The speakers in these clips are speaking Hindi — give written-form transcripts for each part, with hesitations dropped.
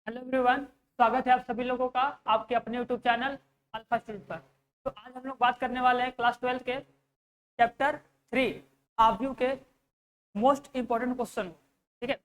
हेलो एवरीवन, स्वागत है आप सभी लोगों का आपके अपने यूट्यूब चैनल अल्फा स्टूडेंट पर। तो आज हम लोग बात करने वाले हैं क्लास 12 के चैप्टर 3 आव्यू के मोस्ट इंपॉर्टेंट क्वेश्चन। ठीक है,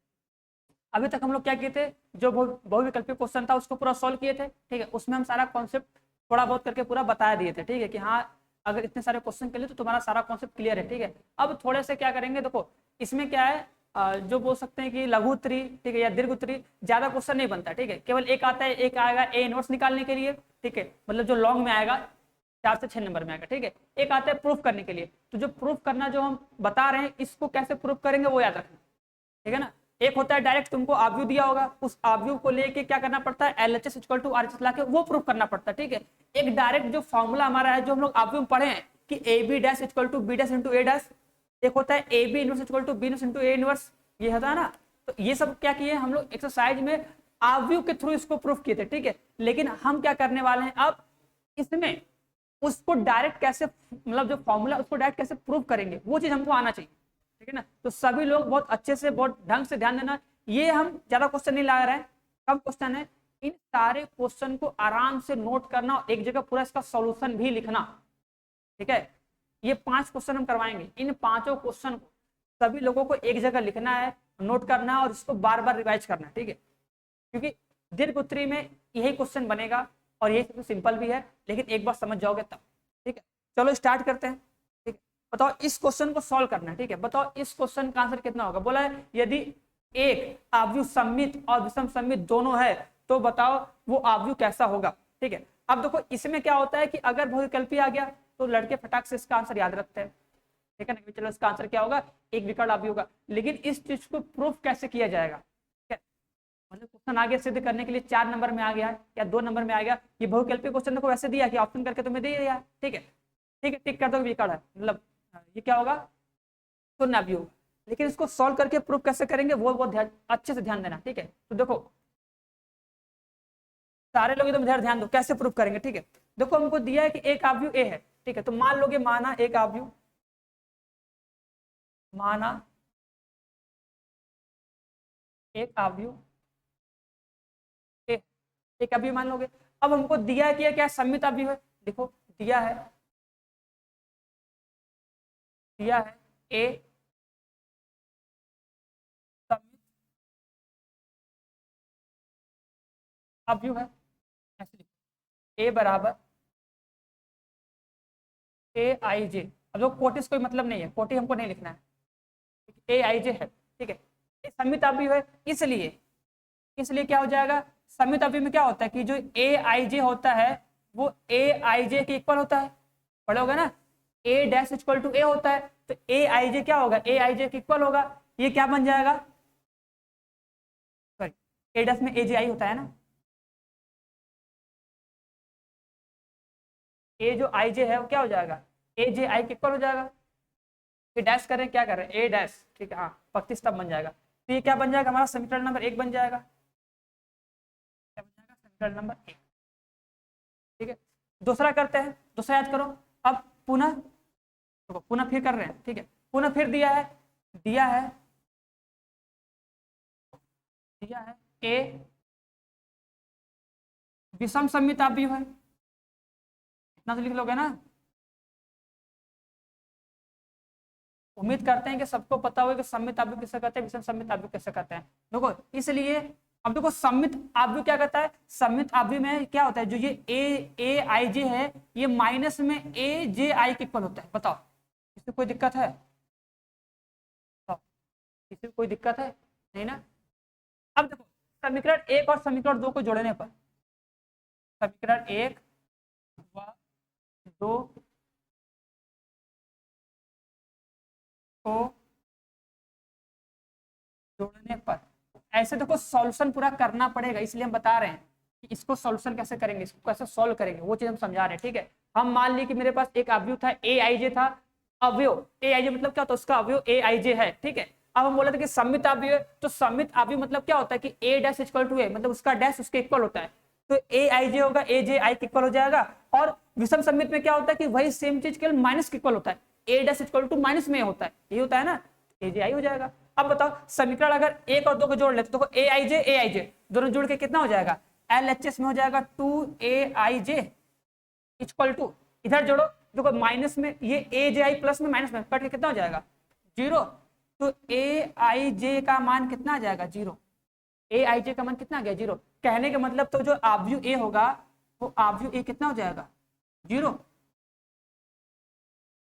अभी तक हम लोग क्या किए थे, जो बहुविकल्पी क्वेश्चन था उसको पूरा सॉल्व किए थे। ठीक है, उसमें हम सारा कॉन्सेप्ट थोड़ा बहुत करके पूरा बता दिए थे। ठीक है कि हाँ, अगर इतने सारे क्वेश्चन के लिए तो तुम्हारा सारा कॉन्सेप्ट क्लियर है। ठीक है, अब थोड़े से क्या करेंगे, देखो इसमें क्या है, जो बोल सकते हैं कि लघु उत्तरी, ठीक है, या दीर्घ उत्तरी, ज्यादा क्वेश्चन नहीं बनता। ठीक है, केवल एक आता है, एक आएगा ए इनवर्स निकालने के लिए। ठीक है, मतलब जो लॉन्ग में आएगा 4 से 6 नंबर में आएगा। ठीक है, एक आता है प्रूफ करने के लिए। तो जो प्रूफ करना जो हम बता रहे हैं, इसको कैसे प्रूफ करेंगे वो याद रखना। ठीक है ना। एक होता है डायरेक्ट, तुमको आव्यू दिया होगा, उस आव्यू को लेके क्या करना पड़ता है, एलएचएस इक्वल टू आरएचएस लाके वो प्रूफ करना पड़ता है। ठीक है, एक डायरेक्ट जो फॉर्मूला हमारा है, जो हम लोग आव्यू में पढ़े हैं कि A B dash equal to B dash into A dash, एक होता है A B inverse equal to B inverse into A inverse, ये होता है ना। तो ये सब क्या किए हम लोग एक्सरसाइज में आव्यू के थ्रू इसको प्रूफ किए थे। ठीक है, लेकिन हम क्या करने वाले हैं अब, इसमें उसको डायरेक्ट कैसे, मतलब जो फॉर्मूला उसको डायरेक्ट कैसे प्रूव करेंगे वो चीज हमको आना चाहिए। ठीक है ना। तो सभी लोग बहुत अच्छे से, बहुत ढंग से ध्यान देना। ये हम ज्यादा क्वेश्चन नहीं ला रहे हैं, कम क्वेश्चन है। इन सारे क्वेश्चन को आराम से नोट करना और एक जगह पूरा इसका सॉल्यूशन भी लिखना। ठीक है, ये 5 क्वेश्चन हम करवाएंगे। इन 5 क्वेश्चन को सभी लोगों को एक जगह लिखना है, नोट करना है और इसको बार बार रिवाइज करना है। ठीक है, क्योंकि दीर्घ उत्तरी में यही क्वेश्चन बनेगा और यही सबसे सिंपल भी है, लेकिन एक बार समझ जाओगे तब। ठीक है, चलो स्टार्ट करते हैं। ठीक है, बताओ इस क्वेश्चन को सॉल्व करना है। ठीक है, बताओ इस क्वेश्चन का आंसर कितना होगा। बोला है यदि एक आव्यू सममित और विषम सममित दोनों है तो बताओ वो आव्यू कैसा होगा। ठीक है, अब देखो इसमें क्या होता है कि अगर बहुविकल्पी आ गया तो लड़के फटाक से इसका आंसर याद रखते हैं। ठीक है ना, चलो इसका आंसर क्या होगा, एक विकर्ण आव्यू होगा। लेकिन इस चीज को प्रूफ कैसे किया जाएगा, ठीक है, मतलब क्वेश्चन आगे सिद्ध करने के लिए 4 नंबर में आ गया या 2 नंबर में आ गया, ये बहुविकल्पी क्वेश्चन देखो वैसे दिया कि ऑप्शन करके तुम्हें दे दिया। ठीक है, ठीक है, टिक कर दो विकर्ण है, मतलब ये क्या होगा, शून्य आव्यू होगा। लेकिन इसको सॉल्व करके प्रूफ कैसे करेंगे वो बहुत अच्छे से ध्यान देना। ठीक है, तो देखो सारे लोग एकदम ध्यान दो कैसे प्रूफ करेंगे। ठीक है, देखो हमको दिया है कि एक आव्यू ए है। ठीक है, तो मान लोगे, माना एक आव्यू, माना एक आव्यू ए, एक आव्यू मान लोगे। अब हमको दिया है कि क्या सममित आव्यू है। देखो दिया है, दिया है ए सममित आव्यू है, ऐसे लिखो ए बराबर ए आई जे। अब लोग कोटि से कोई मतलब नहीं है, कोटि हमको नहीं लिखना है, ए आई जे है। ठीक है, ये सममित आव्यू है, इसलिए इसलिए क्या हो जाएगा, सममित आव्यू में क्या होता है कि जो ए आई जे होता है वो ए आई जे के इक्वल होता है। पढ़े होगा ना, ए डैश इक्वल टू ए होता है, तो ए आई जे क्या होगा, ए आई जे के इक्वल होगा। ये क्या बन जाएगा, सॉरी, ए डैश में ए जे आई होता है ना, ए जो आई जे है वो क्या हो जाएगा, ए जे आई के इक्वल हो जाएगा। ये डैश करें, क्या करें, ए डैश, ठीक है, हाँ प्रतिस्थाप बन जाएगा। तो ये क्या बन जाएगा, हमारा समीकरण नंबर 1 बन जाएगा। क्या बन जाएगा, समीकरण नंबर 1। ठीक है, दूसरा करते हैं, दूसरा याद करो। अब पुनः, तो पुनः फिर कर रहे हैं। ठीक है, पुनः फिर दिया है, दिया है, दिया है ए विषम सममित आव्यूह है, इतना तो लिख लोगे ना। उम्मीद करते हैं कि सबको पता होगा कि सममित आव्यूह किसे कहते हैं, विषम सममित आव्यूह किसे कहते हैं। देखो इसलिए अब देखो सममित आव्यूह क्या कहता है, सममित आव्यूह में क्या होता है, जो ये ए आई जे है ये माइनस में ए जे आई के इक्वल होता है। बताओ इसमें कोई दिक्कत है, बताओ इसमें कोई दिक्कत है, नहीं ना। अब देखो समीकरण 1 और समीकरण 2 को जोड़ने पर, समीकरण 1 व 2 को जोड़ने पर, ऐसे देखो सॉल्यूशन पूरा करना पड़ेगा, इसलिए हम बता रहे हैं कि इसको सॉल्यूशन कैसे करेंगे, इसको कैसे सॉल्व करेंगे वो चीज हम समझा रहे हैं। ठीक है, हम मान ली कि मेरे पास एक अवयव था ए आई जे था, अवयव ए आई जे मतलब क्या होता है, उसका अवयव ए आई जे है। ठीक है, अब हम बोले थे कि सममित अवयव है, तो सममित अवयव मतलब क्या होता है कि ए डैश इक्वल टू ए, मतलब उसका डैश उसके इक्वल होता है, तो ए आई जे होगा ए जे आई के इक्वल हो जाएगा। और विषम सममित में क्या होता है कि वही सेम चीज केवल माइनस के इक्वल होता है, ए डैश इक्वल टू माइनस में होता है, यही होता है ना, ए जे आई हो जाएगा। अब बताओ समीकरण अगर 1 और 2 को जोड़ लेते तो ए आई जे दोनों जुड़ के कितना हो जाएगा, LHS में हो जाएगा 2AIJ इक्वल टू, इधर जोड़ो, देखो माइनस में ये AJI प्लस में माइनस में कट के कितना हो जाएगा 0, तो AIJ का मान कितना आ जाएगा 0, AIJ का मान कितना आ गया 0। कहने का मतलब तो जो आव्यूह A होगा वो आव्यूह A कितना हो जाएगा 0,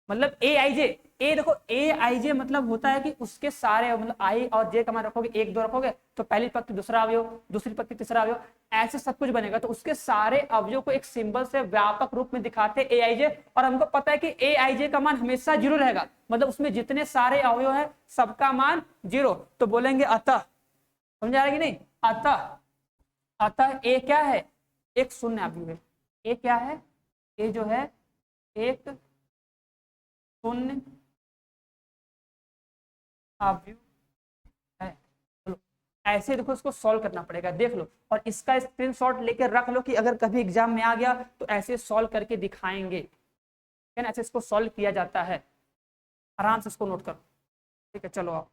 मतलब AIJ, ए देखो AIJ मतलब होता है कि उसके सारे मतलब I और J का मान रखोगे, 1 2 रखोगे तो पहली पंक्ति दूसरा अवयव, दूसरी पंक्ति तीसरा अवयव, ऐसे सब कुछ बनेगा। तो उसके सारे अवयव को एक सिंबल से व्यापक रूप में दिखाते हैं AIJ, और हमको पता है कि AIJ का मान हमेशा 0 रहेगा, मतलब उसमें जितने सारे अवयव है सबका मान 0। तो बोलेंगे अतः, समझ आ रहा है कि नहीं, अतः ए क्या है, एक शून्य अवयव है। ए क्या है, ए जो है एक शून्य अवयव है। चलो ऐसे देखो इसको सॉल्व करना पड़ेगा, देख लो, और इसका स्क्रीनशॉट लेकर रख लो कि अगर कभी एग्जाम में आ गया तो ऐसे सॉल्व करके दिखाएंगे, है ना, ऐसे इसको सॉल्व किया जाता है, आराम से इसको नोट करो। ठीक है, चलो आप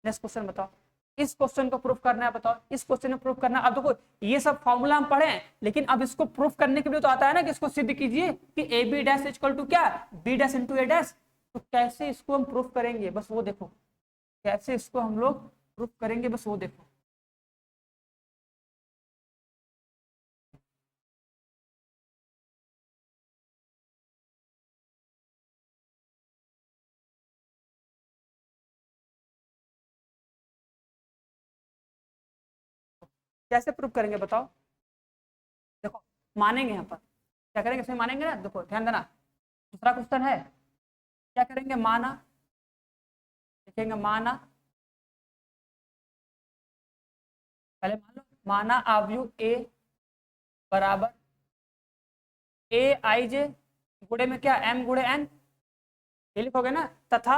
नेक्स्ट क्वेश्चन बताओ। इस क्वेश्चन को प्रूफ करना है, बताओ इस क्वेश्चन में प्रूफ करना। अब देखो ये सब फॉर्मूला हम पढ़े हैं, लेकिन अब इसको प्रूफ करने के लिए तो आता है ना कि इसको सिद्ध कीजिए कि A B dash equal to क्या, B dash into A dash. तो कैसे इसको हम प्रूफ करेंगे, बस वो देखो, कैसे इसको हम लोग प्रूफ करेंगे, बस वो देखो। कैसे प्रूफ करेंगे बताओ, देखो मानेंगे यहाँ पर, क्या करेंगे इसमें मानेंगे ना, देखो ध्यान देना। दूसरा क्वेश्चन है, क्या करेंगे, माना, लिखेंगे माना, पहले मान लो, माना आव्यूह ए बराबर AIJ गुणे में क्या M गुणे N, ये लिखोगे ना, तथा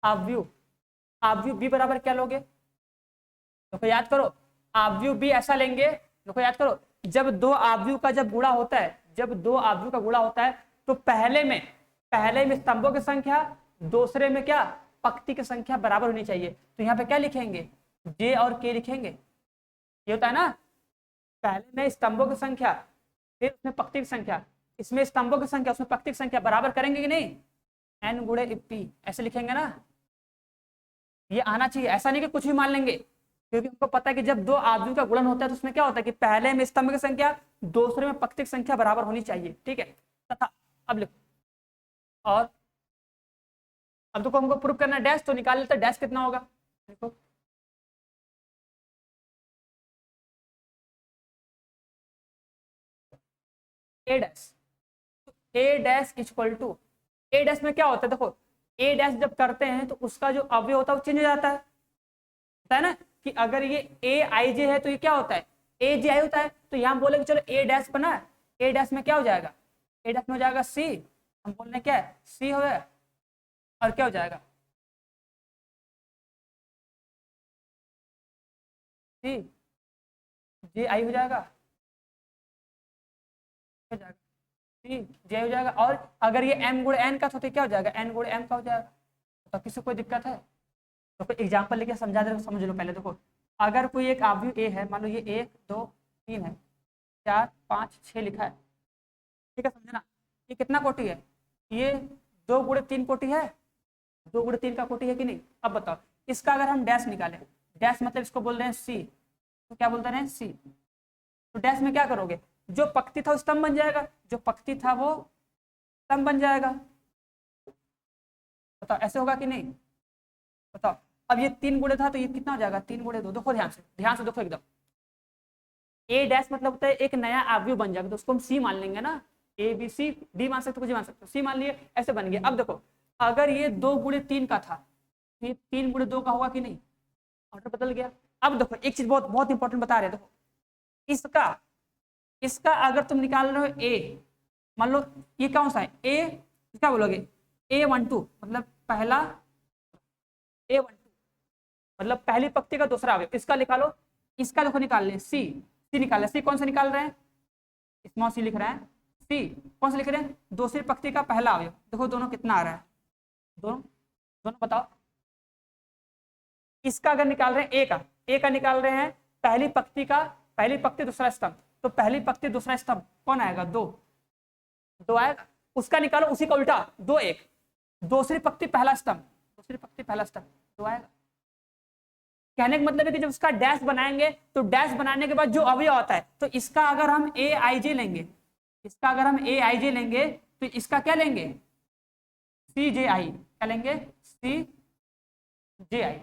आव्यूह B बराबर क्या लोगे, देखो याद करो, आव्यूह B ऐसा लेंगे, देखो याद करो, जब दो आव्यूह का जब गुणा होता है, जब दो आव्यूह का गुणा होता है तो पहले में स्तंभों की संख्या, दूसरे में क्या पंक्ति की संख्या बराबर होनी चाहिए। तो यहाँ पे क्या लिखेंगे, J और K लिखेंगे, ये होता है ना, पहले में स्तंभों की संख्या, फिर उसमें पंक्ति की संख्या, इसमें स्तंभों की संख्या उसमें पंक्ति की संख्या बराबर करेंगे कि नहीं, N गुणे P ऐसे लिखेंगे ना, ये आना चाहिए, ऐसा नहीं कि कुछ भी मान लेंगे, क्योंकि हमको पता है कि जब दो आव्यूह का गुणन होता है तो उसमें क्या होता है कि पहले में स्तंभ की संख्या, दूसरे में पंक्ति की संख्या बराबर होनी चाहिए। ठीक है, तथा अब लिखो, और अब देखो हमको प्रूफ करना है डैश, तो निकाल लेते हैं डैश कितना होगा, देखो A dash equal to, A dash में क्या होता है, देखो ए डैश जब करते हैं तो उसका जो अवयव होता है वो चेंज हो जाता है ना, कि अगर ये AIJ है तो ये क्या होता है AJI होता है। तो यहाँ बोलेंगे चलो ए डैश बना, ए डैश में क्या हो जाएगा, ए डैश में हो जाएगा C, हम बोल रहे हैं क्या है C हो गया, और क्या हो जाएगा C JI हो जाएगा, हो जाएगा C J हो जाएगा। और अगर ये M गुणे N का तो क्या हो जाएगा, N गुणे M का हो जाएगा। तो किसी को कोई दिक्कत है, तो कोई एग्जाम्पल लेके समझा दे, समझ लो पहले। देखो अगर कोई एक आव्यूह A है, मान लो ये 1 2 3 है, 4 5 6 लिखा है, ठीक है, समझना, ये कितना कोटि है, ये 2 गुणे 3 कोटि है, 2 गुणे 3 का कोटि है कि नहीं। अब बताओ इसका अगर हम डैश निकालें, डैश मतलब इसको बोल रहे हैं C, तो क्या बोलते हैं C, तो डैश में क्या करोगे, जो पंक्ति था वो स्तंभ बन जाएगा, जो पंक्ति था वो स्तंभ बन जाएगा। बताओ ऐसे होगा कि नहीं, बताओ। अब ये 3 गुणे था तो ये कितना हो जाएगा, 3 गुणे 2, देखो ध्यान से देखो एकदम, ए डैश मतलब होता है एक नया आव्यूह बन जाएगा, तो उसको हम C मान लेंगे ना, ABC D मान सकते, कुछ मान सकते, C मान लिए, ऐसे बन गया। अब देखो अगर ये 2 गुणे 3 का था, तो ये 3 गुणे 2 का होगा कि नहीं, ऑर्डर बदल गया। अब देखो एक चीज बहुत बहुत इंपॉर्टेंट बता रहे, देखो इसका अगर तुम निकाल रहे हो A, मान लो ये कौन सा है A, क्या बोलोगे A12 मतलब पहला, A12 मतलब पहली पंक्ति का दूसरा अवयव, इसका निकालो, इसका देखो निकाल लें C निकाल लें, C कौन सा निकाल रहे हैं, स्मॉल C लिख रहे हैं, C कौन सा लिख रहे हैं, दूसरी पंक्ति का पहला अवयव, देखो दोनों कितना आ रहा है, दोनों दोनों बताओ। इसका अगर निकाल रहे हैं ए का निकाल रहे हैं, पहली पंक्ति दूसरा स्तंभ, तो पहली पंक्ति दूसरा स्तंभ कौन आएगा? 2 आएगा। उसका निकालो उसी का उल्टा, 2 1, दूसरी पंक्ति पहला स्तंभ 2 आएगा। कहने का मतलब है कि जब उसका डैश बनाएंगे तो डैश बनाने के बाद जो अवयव आता है, तो इसका अगर हम ए आई जे लेंगे, तो इसका क्या लेंगे? सी जे आई। क्या लेंगे? सी जे आई।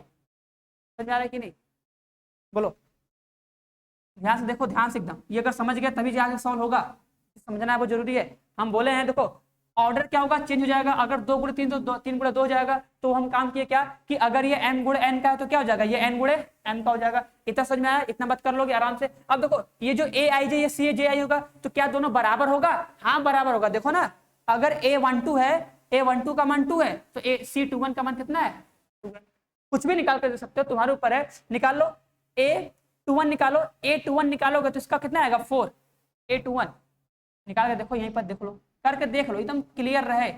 समझ आ रहा है कि नहीं? बोलो ध्यान से देखो, ध्यान से एकदम। ये अगर समझ गए तभी जाके सॉल्व होगा, समझना है वो जरूरी है। हम बोले हैं देखो ऑर्डर क्या होगा? चेंज हो जाएगा। अगर 2 गुणे 3 तो 3 गुणे 2 हो जाएगा। तो हम काम किए क्या कि अगर ये m गुणे n का है तो क्या हो जाएगा? ये n गुणे m का हो जाएगा। इतना समझ में आया? इतना बात कर लोगे आराम से। अब देखो ये जो ए आई जे ये सी जे आई होगा, तो क्या दोनों बराबर होगा? हाँ बराबर होगा। देखो ना, अगर a12 है, a12 का मान 2 है, तो c21 का मान कितना है? 2 है। कुछ भी निकाल कर दे सकते हो, तुम्हारे ऊपर है। निकाल लो, a21 निकालो, a21 निकालोगे तो इसका कितना आएगा? 4। a21 निकाल के देखो, यहीं पर देख लो, करके देख लो, एकदम क्लियर रहे।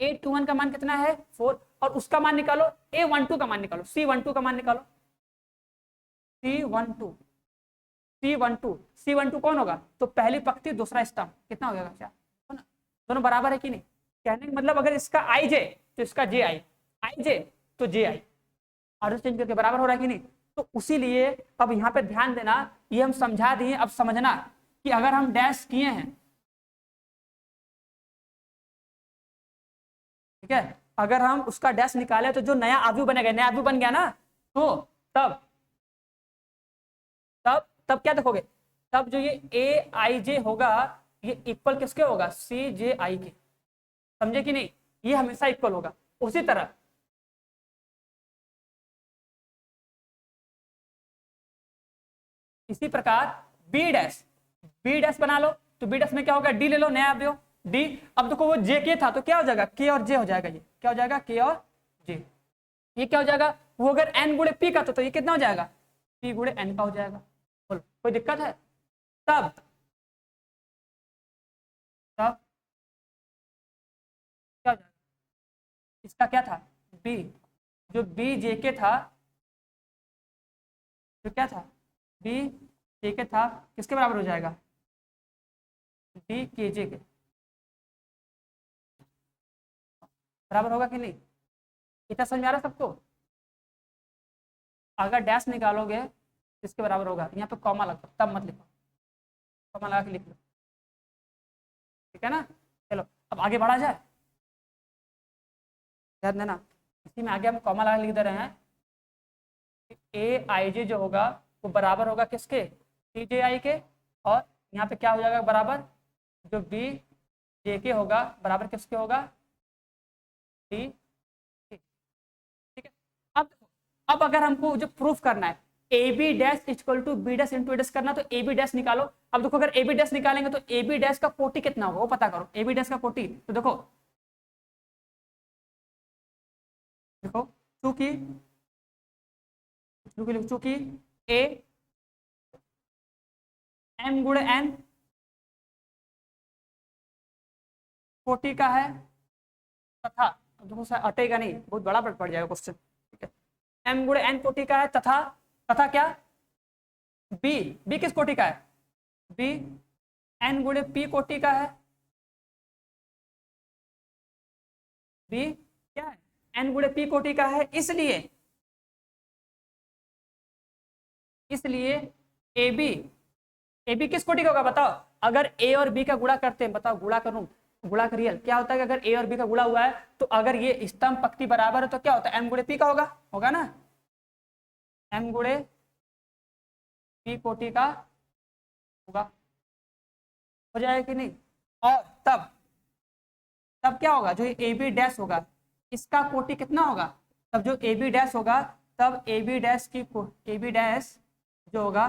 a21 का मान कितना है? 4। और उसका मान निकालो, a12 का मान निकालो, c12 का मान निकालो, c12 कौन होगा? तो पहली पंक्ति दूसरा स्तंभ, कितना हो जाएगा? 4। दोनों बराबर है कि नहीं? कहने का मतलब अगर इसका आई जे तो इसका जे आई, आई जे तो जे आई, ऑर्डर चेंज करके बराबर हो रहा है कि नहीं? तो उसीलिए अब यहाँ पे ध्यान देना, ये हम समझा दिए। अब समझना कि अगर हम डैश किए हैं, ठीक है, अगर हम उसका डैश निकाले तो जो नया अवयव बनेगा, नया अवयव बन गया ना, तो तब तब तब क्या देखोगे? तब जो ये ए आई जे होगा, ये इक्वल किसके होगा? सी जे आई के। समझे कि नहीं? ये हमेशा इक्वल होगा। उसी तरह इसी प्रकार बी डैश बना लो, तो बी डैश में क्या होगा? डी ले लो, नया अवयव डी। अब देखो वो जे के था तो क्या हो जाएगा? के और जे हो जाएगा। ये क्या हो जाएगा? के और जे। ये क्या हो जाएगा? वो अगर एन गुणे पी का तो ये कितना हो जाएगा? पी गुणे एन का हो जाएगा। बोलो कोई दिक्कत है? तब तब क्या हो जाएगा? इसका क्या था? बी, जो बी जे के था, जो क्या था? बी जे के था, किसके बराबर हो जाएगा? बी के जे के बराबर होगा कि नहीं? इतना समझ में आ रहा है सबको? अगर डैश निकालोगे किसके बराबर होगा? यहाँ पे कॉमा लगता, तब मत लिखो, कॉमा लगा के लिख लो, ठीक है ना? चलो अब आगे बढ़ा जाए, ध्यान देना। इसी में आगे हम कॉमा लगा लिख दे रहे हैं। ए आई जे जो होगा वो बराबर होगा किसके? सी जे आई के। और यहाँ पे क्या हो जाएगा? बराबर जो बी जे के होगा बराबर किसके होगा? डी। ठीक है। अब अगर हमको जो प्रूफ करना है A B dash equal to B dash into dash करना, तो ए बी डैश निकालो। अब देखो अगर ए बी डैश निकालेंगे तो ए बी डैश का कोटि कितना होगा वो पता करो। ए बी डैश का कोटि तो देखो चूंकि चूंकि ए एम गुणे एन कोटि का है, तथा देखो अटेगा नहीं, बहुत बड़ा पड़ जाएगा क्वेश्चन, ठीक है। एम गुणे एन कोटि का है, तथा क्या? बी किस कोटि का है? बी एन गुणे पी कोटि का है। बी क्या है? एन गुणे पी कोटि का है। इसलिए ए बी किस कोटि का होगा बताओ? अगर ए और बी का गुणा करते हैं, बताओ गुणा करूं, गुणा करिए, क्या होता है कि अगर ए और बी का गुणा हुआ है तो अगर ये स्तंभ पंक्ति बराबर है तो क्या होता है? एम गुणे पी का होगा ना? एम गुणे पी कोटि का होगा, हो जाएगा कि नहीं? और तब क्या होगा? जो ए बी डैश होगा इसका कोटि कितना होगा? तब जो ए बी डैश होगा, तब ए बी डैश जो होगा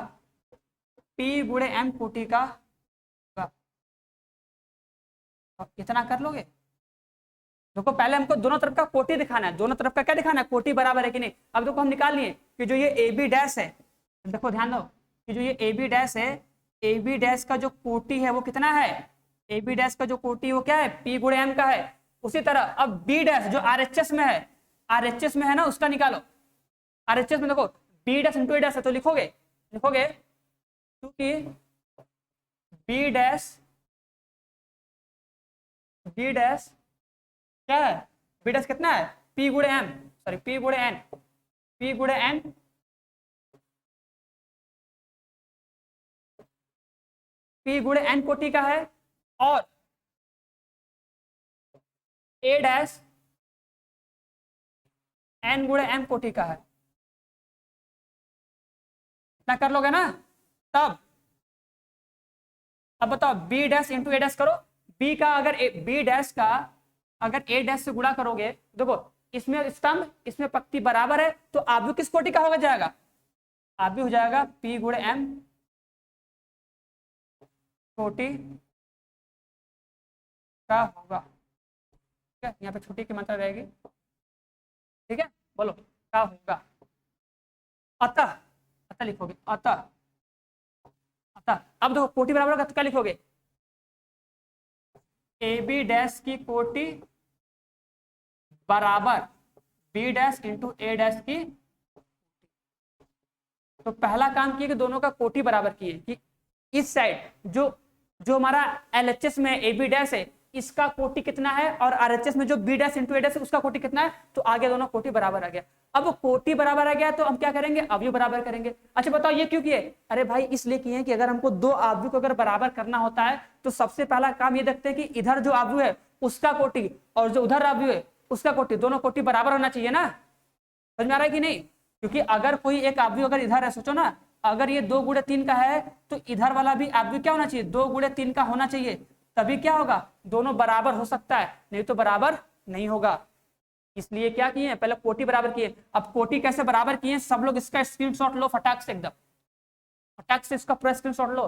पी गुणे एम कोटि का होगा। इतना कर लोगे? देखो पहले हमको दोनों तरफ का कोटि दिखाना है, दोनों तरफ का क्या दिखाना है? कोटि बराबर है कि नहीं। अब देखो हम निकाल लिए कि जो ये ए बी डैश है, देखो ध्यान दो कि जो ये ए बी डैश है, ए बी डैश का जो कोटि है वो कितना है? ए बी डैश का जो कोटि वो क्या है? पी गुणे एम का है। उसी तरह अब बी डैश जो आरएचएस में है, RHS में है ना उसका निकालो। RHS में देखो B dash into A dash है तो लिखोगे क्योंकि बी डैश क्या है, बी डैश कितना है, पी गुणे एम, सॉरी पी गुणे एन पी गुणे एन कोटि का है, और ए डैश एन गुणे एम कोटि का है। इतना कर लोगे ना, तब अब बताओ B dash into A dash करो। बी का अगर बी डैश का अगर ए डैश से गुणा करोगे, देखो इसमें स्तंभ इसमें पंक्ति बराबर है, तो आव्यूह किस कोटि का होगा जाएगा, आव्यूह हो जाएगा पी गुणे एम कोटि का होगा। ठीक है, यहाँ पे छोटी की मात्रा रहेगी। ठीक है, बोलो क्या होगा, अतः लिखोगे अतः अब देखो कोटि बराबर होगा तो क्या लिखोगे, ए बी डैश की कोटि बराबर B dash into A dash की। तो पहला काम किए कि दोनों का कोटि बराबर किए, कि इस साइड जो हमारा LHS में ए बी डैश है इसका कोटि कितना है, और RHS में जो B dash into A dash है उसका कोटि कितना है, तो आगे दोनों कोटि बराबर आ गया। अब कोटि बराबर आ गया तो हम क्या करेंगे, अवयव बराबर करेंगे। अच्छा बताओ ये क्यों किए, अरे भाई इसलिए किए कि अगर हमको दो अवयव को अगर बराबर करना होता है तो सबसे पहला काम ये देखते हैं कि इधर जो अवयव है उसका कोटि और जो उधर अवयव है उसका कोटि, दोनों कोटि बराबर होना चाहिए ना, समझ में आ रहा है कि नहीं। क्योंकि अगर कोई एक अवयव अगर इधर है, सोचो ना अगर ये 2 गुणे 3 का है तो इधर वाला भी अवयव क्या होना चाहिए, 2 गुणे 3 का होना चाहिए, तभी क्या होगा, दोनों बराबर हो सकता है, नहीं तो बराबर नहीं होगा। इसलिए क्या किए, पहले कोटि बराबर किए। अब कोटि कैसे बराबर किए, सब लोग इसका स्क्रीनशॉट लो फटाक से, एकदम फटाक से इसका पूरा स्क्रीनशॉट लो।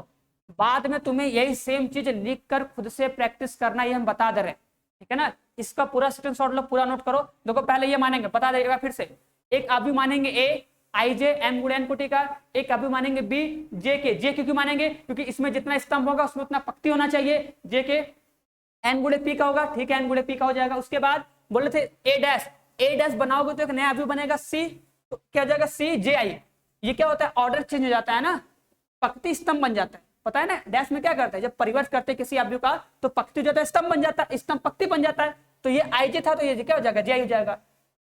बाद में तुम्हें यही सेम चीज लिख कर खुद से प्रैक्टिस करना, ये हम बता दे रहे हैं, ठीक है ना। इसका पूरा स्क्रीनशॉट लो, पूरा नोट करो। देखो पहले ये मानेंगे, बता देगा फिर से, एक अवयव मानेंगे ए आई जे एम गुणे एन कोटि का, एक अवयव मानेंगे बी जे के। जे क्यों मानेंगे, क्योंकि इसमें जितना स्तंभ होगा उसमें उतना पंक्ति होना चाहिए। जे के एन गुणे पी का होगा, ठीक है, एन गुणे पी का हो जाएगा। उसके बाद बोले थे ए डैश बनाओगे तो एक नया अवयव बनेगा सी, तो क्या हो जाएगा सी जे आई। ये क्या होता है, ऑर्डर चेंज हो जाता है ना, पंक्ति स्तंभ बन जाता है, पता है ना। डैश में क्या करता है, जब परिवर्त करते हैं किसी अवयव का तो पंक्ति जो है स्तंभ बन जाता है, स्तंभ पंक्ति बन जाता है। तो ये आई जे था तो ये क्या हो जाएगा, जे आई हो जाएगा।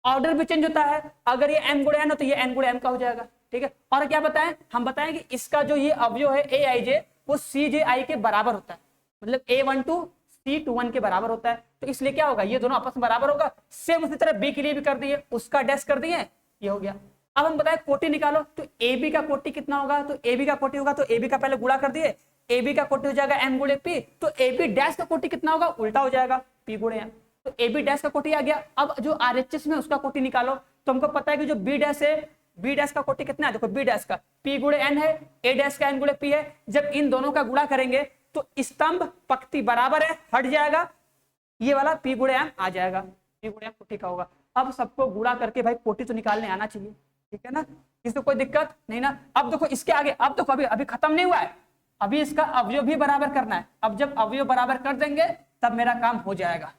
ऑर्डर भी चेंज होता है, अगर ये एम गुणे एन हो तो ये एन गुणे एम का हो जाएगा, ठीक है। और क्या बताएं, हम बताएं कि इसका जो ये अवयव है ए आई जे वो सी जे आई के बराबर होता है, मतलब A12 C21 के बराबर होता है। तो इसलिए क्या होगा, ये दोनों आपस में बराबर होगा। सेम उसी तरह बी के लिए भी कर दिए, उसका डैश कर दिए, ये हो गया। अब हम बताएं कोटि निकालो, तो ए बी का कोटि कितना होगा, तो ए बी का कोटि होगा तो ए बी का पहले गुणा कर दिए, ए बी का कोटि हो जाएगा एम गुणे पी, तो ए बी डैश का कोटि कितना होगा, उल्टा हो जाएगा पी गुणे एम, तो ए बी डैश का कोटि आ गया। अब जो RHS में उसका कोटि निकालो, तो हमको पता है कि जो बी डैश है, बी डैश का कोटि कितना है, देखो बी डैश का पी गुणे एन है, ए डैश का एन गुणे पी है। जब इन दोनों का गुणा करेंगे तो स्तंभ पंक्ति बराबर है, हट जाएगा, ये वाला पी गुणे एम आ जाएगा, पी गुणे एम कोटि का होगा। अब सबको गुणा करके भाई कोटि तो निकालने आना चाहिए, ठीक है ना, इसमें कोई दिक्कत नहीं ना। अब देखो इसके आगे, अब देखो अभी खत्म नहीं हुआ है, अभी इसका अवयव भी बराबर करना है। अब जब अवयव बराबर कर देंगे तब मेरा काम हो जाएगा,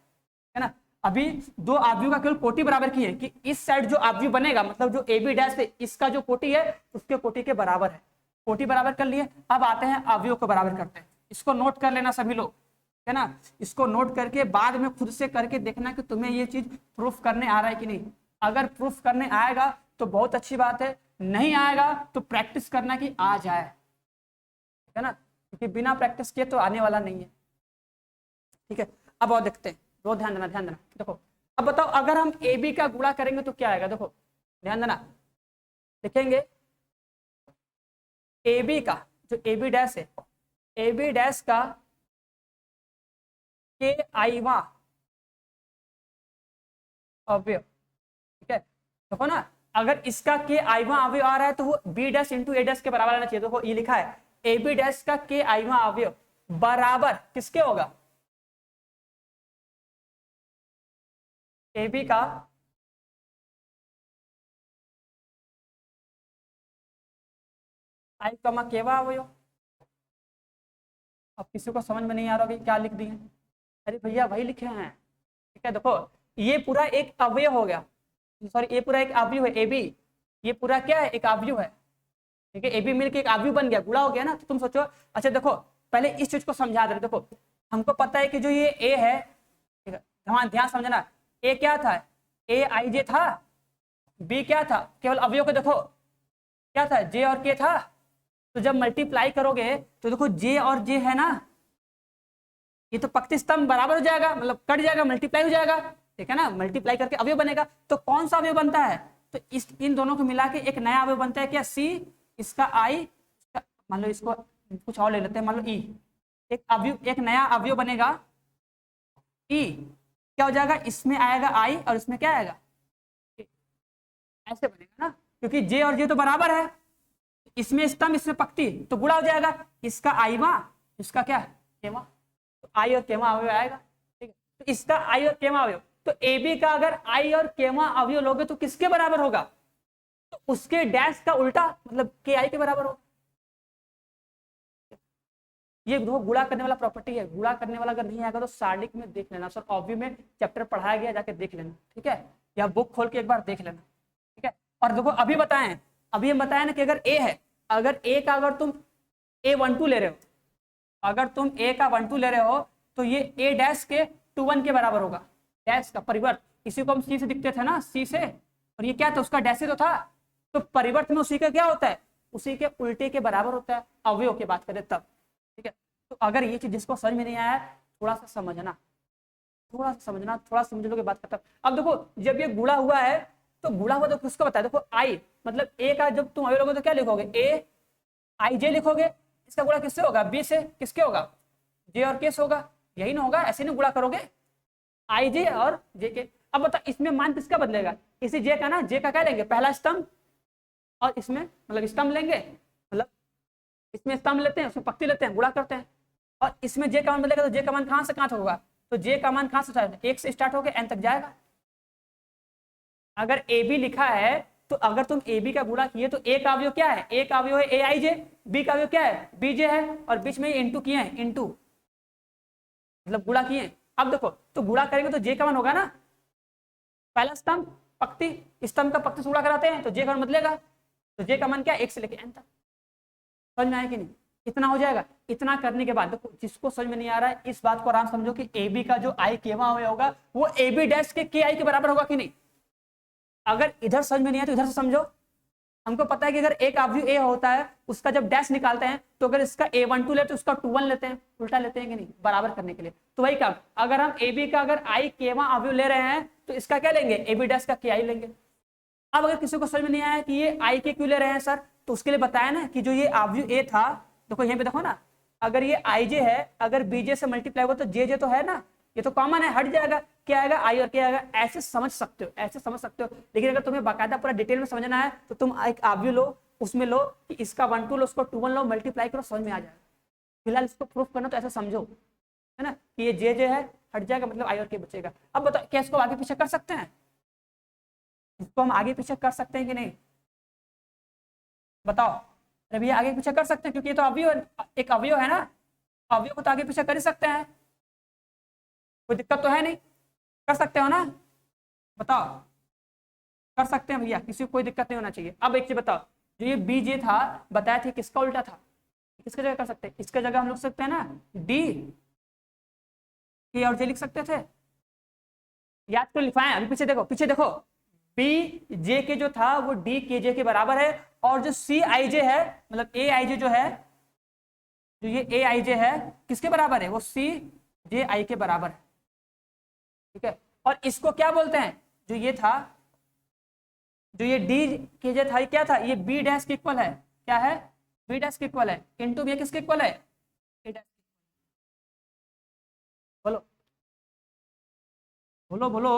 है ना। अभी दो अवयव का केवल कोटि बराबर की है कि इस साइड जो अवयव बनेगा, मतलब जो ए बी डैश है इसका जो कोटि है उसके कोटि के बराबर है, कोटि बराबर कर लिए। अब आते हैं अवयव को बराबर करते हैं, इसको नोट कर लेना सभी लोग, है ना। इसको नोट करके बाद में खुद से करके देखना कि तुम्हें ये चीज प्रूफ करने आ रहा है कि नहीं। अगर प्रूफ करने आएगा तो बहुत अच्छी बात है, नहीं आएगा तो प्रैक्टिस करना कि आ जाए, है ना, क्योंकि बिना प्रैक्टिस किए तो आने वाला नहीं है, ठीक है। अब और देखते हैं, बहुत ध्यान देना। देखो अब बताओ अगर हम ए बी का गुणा करेंगे तो क्या आएगा, देखो ध्यान देना, लिखेंगे ए बी का जो ए बी डैश है, ए बी डैश का के आईवा अवयव, ठीक है। देखो ना, अगर इसका के आईवा अवयव आ रहा है तो वो B dash into A dash के बराबर आना चाहिए। देखो ये लिखा है ए बी डैश का के आईवा अवयव बराबर किसके होगा, ए बी का आई कमा केवा अवयव। अब किसी को समझ में नहीं आ रहा कि क्या लिख दिए, अरे भैया वही लिखे हैं, ठीक है। देखो ये पूरा एक अवयव हो गया, सॉरी ए पूरा एक अवयव है, ए बी ये पूरा क्या है, एक अवयव है, ठीक है। ए बी मिलकर एक अवयव बन गया, गुणा हो गया ना। तो तुम सोचो, अच्छा देखो पहले इस चीज को समझा दे। देखो हमको पता है कि जो ये ए है, ठीक है, ध्यान समझना, ए क्या था, ए आई जे था, बी क्या था, केवल अवयव को देखो क्या था, जे और के था। तो जब मल्टीप्लाई करोगे तो देखो जे और जे है ना, ये तो पक्ति स्तंभ बराबर हो जाएगा, मतलब कट जाएगा, मल्टीप्लाई हो जाएगा, ठीक है ना। मल्टीप्लाई करके अवयव बनेगा। तो कौन सा अवयव बनता है, तो इस इन दोनों को मिला के एक नया अवयव बनता है, क्या, सी, इसका आई, मान लो इसको कुछ और ले लेते हैं, मान लो ई, एक अवयव, एक नया अवयव बनेगा ई, क्या हो जाएगा, इसमें आएगा आई और इसमें क्या आएगा, ऐसे बनेगा ना, क्योंकि जे और जे तो बराबर है, इसमें स्तंभ इसमें पक्ति, तो गुणा हो जाएगा, इसका आईवा इसका क्या केवा, तो आई और केवा अवयव आएगा, ठीक है। तो इसका आई और केवा अवयव, तो ए बी का अगर आई और केवा अवयव लोगे तो किसके बराबर होगा, तो उसके डैश का उल्टा, मतलब के आई के बराबर होगा। ये गुणा करने वाला प्रॉपर्टी है, गुणा करने वाला अगर नहीं आएगा तो सारणिक में देख लेना, सर ऑब्वियस में चैप्टर पढ़ाया गया, जाके देख लेना, ठीक है, या बुक खोल के एक बार देख लेना, ठीक है। और देखो अभी बताएं, अभी हम बताया ना कि अगर ए है, अगर ए का अगर तुम A12 ले रहे हो, अगर तुम ए का 12 ले रहे हो तो ये ए डैश के 21 के बराबर होगा, डैश का परिवर्त, इसी को हम सी से दिखते थे ना, सी से, और ये क्या था, उसका डैश तो था, तो परिवर्त में उसी का क्या होता है, उसी के उल्टे के बराबर होता है, अवयव की बात करें तब, ठीक है। तो अगर ये चीज जिसको समझ में नहीं आया थोड़ा सा समझना, थोड़ा सा समझना, थोड़ा समझ लो के बात करता। अब देखो जब ये गुणा हुआ है तो गुणा हुआ तो किसको बताया, देखो आई मतलब ए का जब तुम अवयव लोगे तो क्या लिखोगे, ए आई जे लिखोगे, इसका गुणा किससे होगा, बी से, किसके होगा, जे और के से होगा, यही ना होगा, ऐसे नहीं गुणा करोगे आई जे और जे के। अब बता इसमें मान किसका बदलेगा, इसी जे का ना, जे का क्या लेंगे, पहला स्तंभ, और इसमें मतलब स्तंभ लेंगे, मतलब इसमें स्तंभ लेते हैं, उसमें पक्ति लेते हैं, गुणा करते हैं, और इसमें जे का मान बदलेगा तो जे का मान कहां से कहां तक होगा, तो जे का मान कहां से एक से स्टार्ट होकर एन तक जाएगा। अगर ए बी लिखा है तो अगर तुम ए बी का गुणा किए तो ए का अवयव क्या है, ए का अवयव है ए आई जे, बी का अवयव क्या है, बी जे है, और बीच में इंटू किए हैं, इंटू मतलब गुणा किए। अब देखो तो गुणा करेंगे तो जे का मान होगा ना, पहला स्तंभ पक्ति, स्तंभ का पक्ति से गुणा कराते हैं तो जे का मान बदलेगा, तो जे का मान क्या, एक से लेके एन तक। समझ में आया कि नहीं, इतना हो जाएगा। इतना करने के बाद देखो जिसको समझ में नहीं आ रहा है इस बात को आराम समझो कि ए बी का जो आई केवा होगा वो ए बी डैश के आई के बराबर होगा कि नहीं। अगर इधर समझ में नहीं है तो इधर से समझो। हमको पता है कि अगर एक अवयव ए होता है उसका जब डैश निकालते हैं तो अगर इसका A12 लेते हैं उसका 21 लेते हैं, उल्टा लेते हैं कि नहीं, बराबर करने के लिए। तो वही काम, अगर हम ए बी का अगर आई केवा अवयव ले रहे हैं तो इसका क्या लेंगे, ए बी डैश का के आई लेंगे। अब अगर किसी को समझ में नहीं आया कि ये आई के क्यों ले रहे हैं सर, तो उसके लिए बताया ना कि जो ये अवयव ए था, देखो यहाँ पे देखो ना, अगर ये आई जे है, अगर बीजे से मल्टीप्लाई होगा तो जे जे तो है ना, ये तो कॉमन है, हट जाएगा, क्या आएगा आई और क्या आएगा, ऐसे समझ सकते हो, ऐसे समझ सकते हो। लेकिन अगर तुम्हें बाकायदा पूरा डिटेल में समझना है तो तुम एक अवयव लो, उसमें लो कि इसका 12 लो, उसको 21 लो, मल्टीप्लाई करो, समझ में आ जाएगा। फिलहाल इसको प्रूफ करना तो ऐसा समझो, है ना, कि ये जे जे है, हट जाएगा, मतलब आई और के बचेगा। अब बताओ क्या इसको आगे पीछे कर सकते हैं, इसको हम आगे पीछे कर सकते हैं कि नहीं, बताओ। अरे भैया आगे पीछे कर सकते हैं क्योंकि ये तो अवयव, एक अवयव है ना, अवयव को तो आगे पीछे कर ही सकते हैं, कोई दिक्कत तो है नहीं, कर सकते हो ना, बताओ। कर सकते हैं भैया, किसी को कोई दिक्कत नहीं होना चाहिए। अब एक चीज बताओ, जो ये बी जे था बताया थे किसका उल्टा था, किसके जगह कर सकते हैं, इसका जगह हम लोग सकते हैं ना डी के और जे लिख सकते थे, याद कर लिखवाएं। अभी पीछे देखो, पीछे देखो, बी जे के जो था वो डी के जे के बराबर है, और जो सी आई जे है मतलब ए आई जे जो है, जो ये ए आई जे है किसके बराबर है, वो सी जे आई के बराबर है, ठीक है। और इसको क्या बोलते हैं, जो ये था, जो ये डी के जे था, ये क्या था, ये बी डैश के इक्वल है, क्या है, बी डैश के इक्वल है, इंटू बी किसके इक्वल है, ए डैश। बोलो बोलो बोलो।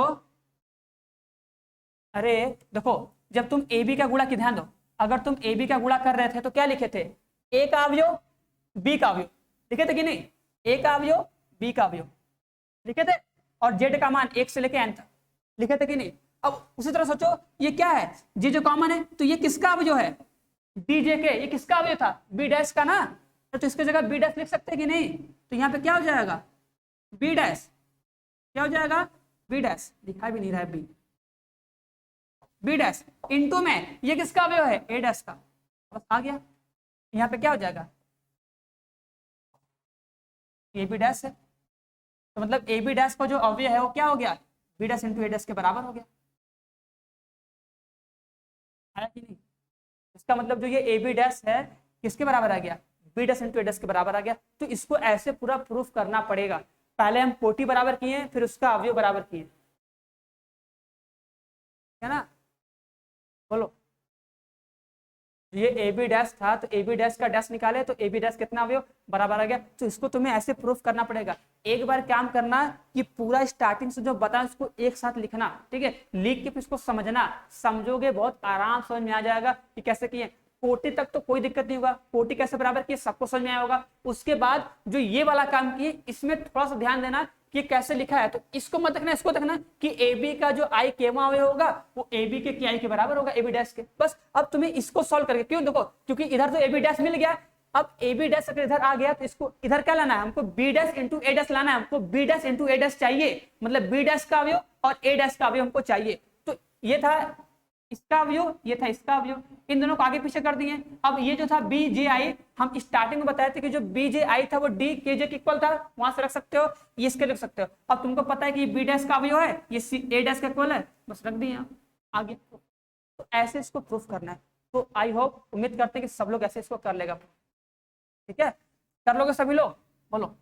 अरे देखो जब तुम ए बी का गुणा की ध्यान दो, अगर तुम ए बी का गुणा कर रहे थे तो क्या लिखे थे, ए का अवयव बी का अवयव लिखे थे कि नहीं, ए का अवयव बी का अवयव लिखे थे, और जेड का मान 1 से लेके n तक लिखे थे कि नहीं। अब उसी तरह सोचो ये क्या है, जे जो कॉमन है तो ये किसका अवयव है, डी जे के, ये किसका अवयव था, बी डैश का ना, तो इसके जगह बी डैश लिख सकते हैं कि नहीं। तो यहाँ पे क्या हो जाएगा, बी डैश, क्या हो जाएगा, बी डैश, लिखा भी नहीं रहा है बी, बी डैश इंटू में ये किसका अवयव है, ए डैश का, बस आ गया। यहाँ पे क्या हो जाएगा, ए बी डैश है, तो मतलब ए बी डैश का जो अवयव है वो क्या हो गया, B dash into A dash के बराबर हो गया। आया कि नहीं? इसका मतलब जो ये ए बी डैश है किसके बराबर आ गया, B dash into A dash के बराबर आ गया। तो इसको ऐसे पूरा प्रूफ करना पड़ेगा। पहले हम कोटि बराबर किए, फिर उसका अवयव बराबर किए, है ना। बोलो, ये ए बी डैश था तो ए बी डैश का डैश निकाले तो ए बी डैश कितना अवयव बराबर आ गया। तो इसको तुम्हें ऐसे प्रूफ करना पड़ेगा। एक बार काम करना कि पूरा स्टार्टिंग से जो बताया उसको एक साथ लिखना, ठीक है, लिख के फिर इसको समझना, समझोगे बहुत आराम समझ में आ जाएगा कि कैसे किए। कोटि तक तो कोई दिक्कत नहीं होगा, कोटि कैसे बराबर किए सबको समझ में आया होगा। उसके बाद जो ये वाला काम किए इसमें थोड़ा सा ध्यान देना कि कैसे लिखा है। तो इसको मत देखना, इसको देखना कि ए बी का जो आई केवा अवयव होगा वो ए बी के आई के बराबर होगा, ए बी डैश के। बस अब तुम्हें इसको सॉल्व करके, क्यों देखो, क्योंकि इधर तो ए बी डैश मिल गया, अब ए बी डैश अगर इधर आ गया तो इसको इधर क्या लाना है, हमको B dash into A dash लाना है। हमको B dash into A dash चाहिए, मतलब बी डैश का अवयव और ए डैश का अवयव हमको चाहिए। तो ये था इसका अवयव, ये था इसका अवयव, इन दोनों को आगे पीछे कर दिए। अब ये जो था बी जे आई, हम स्टार्टिंग में बताए थे कि जो बी जे आई था वो डी के जे के इक्वल था, वहां से रख सकते हो, ये इसके रख सकते हो। अब तुमको पता है कि बी डैश का अवयव है, ये ए डैश का इक्वल है, बस रख दिए आगे। तो ऐसे इसको प्रूफ करना है। तो आई होप, उम्मीद करते हैं कि सब लोग ऐसे इसको कर लेगा, ठीक है, कर लोगे सभी लोग। बोलो,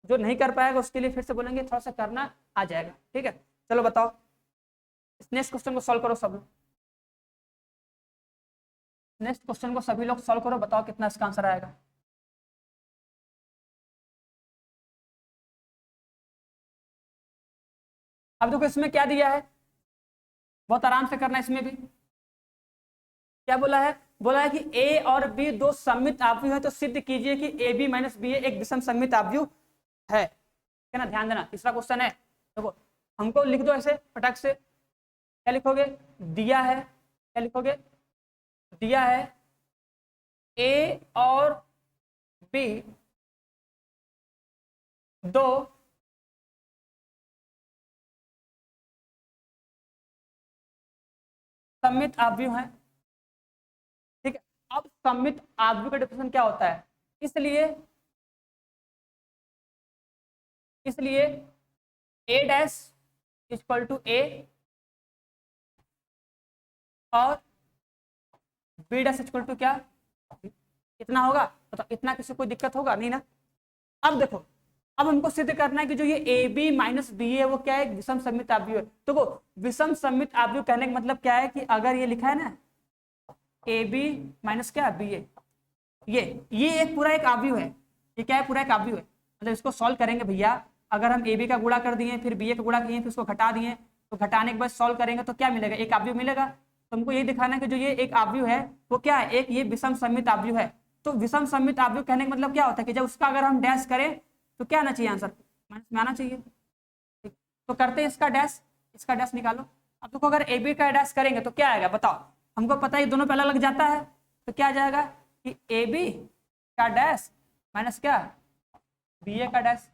जो नहीं कर पाएगा उसके लिए फिर से बोलेंगे, थोड़ा सा करना आ जाएगा, ठीक है। चलो बताओ, इस नेक्स्ट क्वेश्चन को सॉल्व करो सब लोग। नेक्स्ट क्वेश्चन को सभी लोग सॉल्व करो, बताओ कितना इसका आंसर आएगा। अब देखो इसमें क्या दिया है, बहुत आराम से करना। इसमें भी क्या बोला है, बोला है कि ए और बी दो सममित आव्यूह है, तो सिद्ध कीजिए कि ए बी माइनस बी एक विषम सममित आव्यूह है ना। ध्यान देना, तीसरा क्वेश्चन है। देखो हमको लिख दो ऐसे फटाक से, क्या लिखोगे, दिया है, क्या लिखोगे, दिया है ए और बी दो सममित आव्यूह हैं, ठीक है। अब सममित आव्यूह का डेफिनेशन क्या होता है, इसलिए ए डैश इक्वल टू ए और बी डैश इक्वल टू क्या, इतना होगा। तो इतना किसी को दिक्कत होगा नहीं ना। अब देखो, अब हमको सिद्ध करना है कि जो ये ए बी माइनस बी है वो क्या है, विषम सममित आव्यूह है। तो वो विषम सममित आव्यूह कहने का मतलब क्या है कि अगर ये लिखा है ना ए बी माइनस क्या बी ए, ये एक पूरा एक आव्यूह है, ये क्या है, पूरा एक आव्यूह है। मतलब इसको सॉल्व करेंगे भैया, अगर हम ए बी का गुणा कर दिए, फिर बी ए का गुणा किए, फिर उसको घटा दिए, तो घटाने के बाद सॉल्व करेंगे तो क्या मिलेगा, एक आव्यूह मिलेगा। तो हमको ये दिखाना है कि जो ये एक आव्यूह है वो क्या है, एक ये विषम सममित आव्यूह है। तो विषम सममित आव्यूह कहने का मतलब क्या होता है कि जब उसका अगर हम डैश करें तो क्या आना चाहिए, आंसर माइनस में आना चाहिए। तो करते हैं इसका डैश निकालो। अब देखो अगर ए बी का डैश करेंगे तो क्या आएगा बताओ, हमको पता है दोनों पहला लग जाता है, तो क्या आ जाएगा कि ए बी का डैश माइनस क्या बी ए का डैश,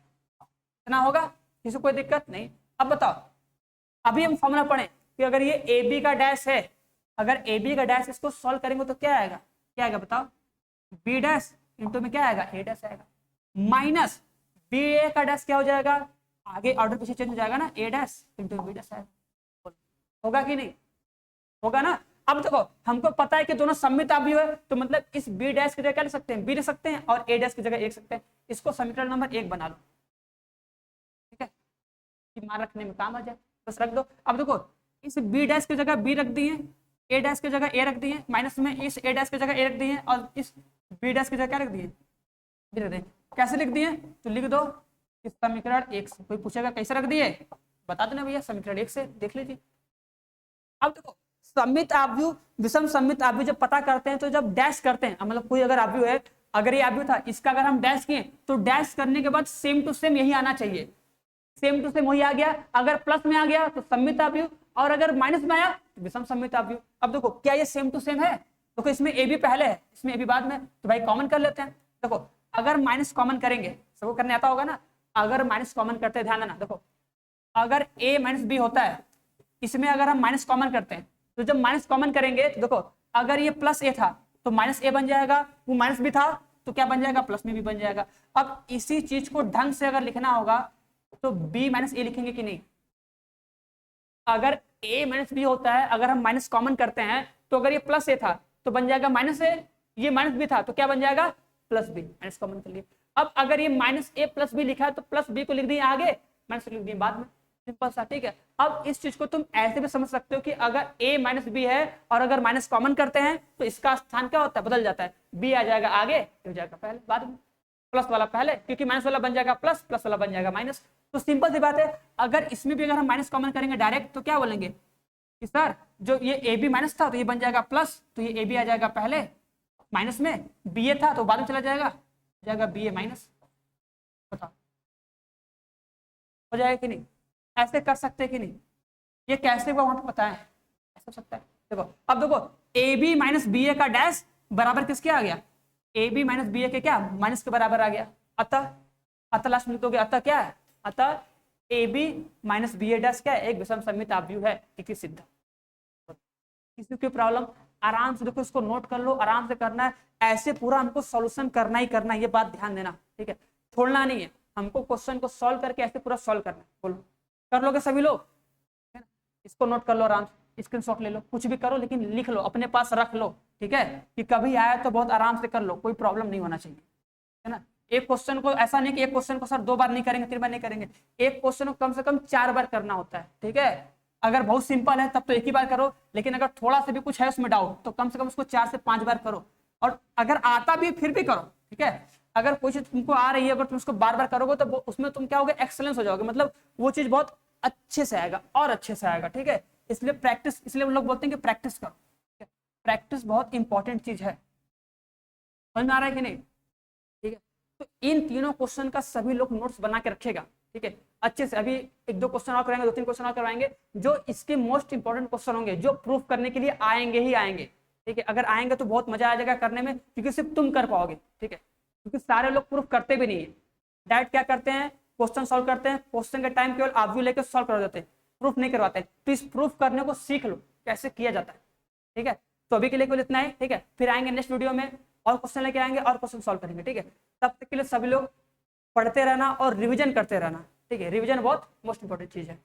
इतना होगा, किसी कोई दिक्कत नहीं। अब बताओ, अभी हम फॉर्मूला पढ़े कि अगर ये ए बी का डैश है, अगर ए बी का डैश इसको सॉल्व करेंगे तो क्या आएगा, क्या आएगा बताओ, बी डैश इंटू में क्या आएगा, ए डैश आएगा, माइनस बी ए का डैश क्या हो जाएगा, आगे ऑर्डर पीछे चेंज हो जाएगा ना, ए डैश इंटू बी डैश आएगा। होगा कि नहीं, होगा ना। अब देखो हमको पता है कि दोनों सममित आव्यूह है, तो मतलब इस बी डैश की जगह क्या लिख सकते हैं, बी लिख सकते हैं, और ए डैश की जगह ए लिख सकते हैं। इसको समीकरण नंबर 1 बना लो, ठीक है, कि मान रखने में काम आ जाए, बस रख दो। अब देखो इस बी डैश की जगह बी रख दिए, ए डैश की जगह ए रख दिए, माइनस में इस ए डैश की जगह ए रख दिए, और इस बी डैश की जगह क्या रख दिए, बी रख दिए। कैसे लिख दिए, तो लिख दो इस समीकरण 1 से। कोई पूछेगा कैसे रख दिए, बता देना भैया, समीकरण 1 से देख लीजिए। अब देखो सममित आव्यूह विषम सममित आव्यूह जब पता करते हैं तो जब डैश करते हैं, मतलब कोई अगर आव्यूह है, अगर ये आव्यूह था, इसका अगर हम डैश किए तो डैश करने के बाद सेम टू सेम यही आना चाहिए, सेम टू सेम वही आ गया। अगर प्लस में आ गया तो सममित आव्यूह, और अगर माइनस में आया तो विषम सममित आव्यूह। अब देखो क्या ये सेम टू सेम है, देखो इसमें ए बी पहले है, इसमें ए बी बाद में, तो भाई कॉमन कर लेते हैं। देखो अगर माइनस कॉमन करेंगे, सबको करने आता होगा ना, अगर माइनस कॉमन करते हैं, ध्यान देना, देखो अगर ए माइनस बी होता है, इसमें अगर हम माइनस कॉमन करते हैं तो तो जब माइनस कॉमन करेंगे तो देखो अगर ये प्लस ए था तो माइनस ए बन जाएगा, वो माइनस भी था तो क्या बन जाएगा, प्लस में भी बन जाएगा। अब इसी चीज को ढंग से अगर लिखना होगा तो बी माइनस ए लिखेंगे कि नहीं। अगर a माइनस बी होता है, अगर हम माइनस कॉमन करते हैं तो अगर ये प्लस ए था तो बन जाएगा माइनस ए, ये माइनस बी था तो क्या बन जाएगा, प्लस बी, माइनस कॉमन कर लिए। अब अगर ये माइनस ए प्लस बी लिखा है तो प्लस बी को लिख दिए आगे, माइनस लिख दिए बाद में, सिंपल सा, ठीक है। अब इस चीज को तुम ऐसे भी समझ सकते हो कि अगर a माइनस बी है और अगर माइनस कॉमन करते हैं तो इसका स्थान क्या होता है, बदल जाता है, b आ जाएगा आगे, हो जाएगा पहले, बाद में प्लस वाला पहले, क्योंकि माइनस वाला बन जाएगा प्लस, प्लस वाला बन जाएगा माइनस। तो सिंपल सी बात है, अगर इसमें भी अगर हम माइनस कॉमन करेंगे डायरेक्ट तो क्या बोलेंगे कि सर जो ये ए बी माइनस था तो ये बन जाएगा प्लस, तो ये ए बी आ जाएगा पहले माइनस में, बी ए था तो बाद में चला जाएगा बी ए माइनस। बताओ हो जाएगा कि नहीं, ऐसे कर सकते कि नहीं, ये कैसे हुआ वहां पे पता है, ऐसा हो सकता है। देखो अब देखो ए बी माइनस बी ए का डैश बराबर किसके आ गया, ए बी माइनस बी ए के क्या माइनस के बराबर आ गया, अतः लास्ट में लिखोगे अतः क्या है, अतः A B minus B A dash क्या है, एक विषम सममित आव्यूह है, इति सिद्ध। किसी की प्रॉब्लम आराम से देखो, इसको नोट कर लो, आराम से करना है, ऐसे पूरा हमको सॉल्यूशन करना ही करना है, ये बात ध्यान देना, ठीक है, छोड़ना नहीं है, हमको क्वेश्चन को सॉल्व करके ऐसे पूरा सॉल्व करना है। बोलो कर लोगे सभी लोग, है ना, इसको नोट कर लो आराम से, स्क्रीनशॉट ले लो, कुछ भी करो लेकिन लिख लो, अपने पास रख लो, ठीक है, कि कभी आया तो बहुत आराम से कर लो, कोई प्रॉब्लम नहीं होना चाहिए, है ना। एक क्वेश्चन को ऐसा नहीं कि एक क्वेश्चन को सर 2 बार नहीं करेंगे 3 बार नहीं करेंगे, एक क्वेश्चन को कम से कम 4 बार करना होता है, ठीक है। अगर बहुत सिंपल है तब तो एक ही बार करो, लेकिन अगर थोड़ा सा भी कुछ है उसमें डाउट तो कम से कम उसको 4 से 5 बार करो, और अगर आता भी फिर भी करो, ठीक है। अगर कोई चीज तुमको आ रही है, अगर तुम उसको बार बार करोगे तो उसमें तुम क्या होगे, एक्सेलेंस हो जाओगे, मतलब वो चीज बहुत अच्छे से आएगा और अच्छे से आएगा, ठीक है। इसलिए प्रैक्टिस, इसलिए हम लोग बोलते हैं कि प्रैक्टिस करो, प्रैक्टिस बहुत इंपॉर्टेंट चीज है, समझ में आ रहा है कि नहीं, ठीक है। तो इन तीनों क्वेश्चन का सभी लोग नोट्स बना के रखेगा, ठीक है, अच्छे से। अभी 1-2 क्वेश्चन और कराएंगे, 2-3 क्वेश्चन और करवाएंगे जो इसके मोस्ट इंपॉर्टेंट क्वेश्चन होंगे, जो प्रूफ करने के लिए आएंगे ही आएंगे, ठीक है। अगर आएंगे तो बहुत मजा आ जाएगा करने में, क्योंकि सिर्फ तुम कर पाओगे, ठीक है, क्योंकि सारे लोग प्रूफ करते भी नहीं है, डायरेक्ट क्या करते हैं, क्वेश्चन सॉल्व करते हैं, क्वेश्चन के टाइम केवल आव्यूह लेकर सॉल्व कर देते हैं, प्रूफ नहीं करवाते। तो इस प्रूफ करने को सीख लो कैसे किया जाता है, ठीक है। तो अभी के लिए केवल इतना है, ठीक है, फिर आएंगे नेक्स्ट वीडियो में और क्वेश्चन लेके आएंगे और क्वेश्चन सॉल्व करेंगे, ठीक है। तब तक के लिए सभी लोग पढ़ते रहना और रिवीजन करते रहना, ठीक है, रिवीजन बहुत मोस्ट इंपॉर्टेंट चीज है।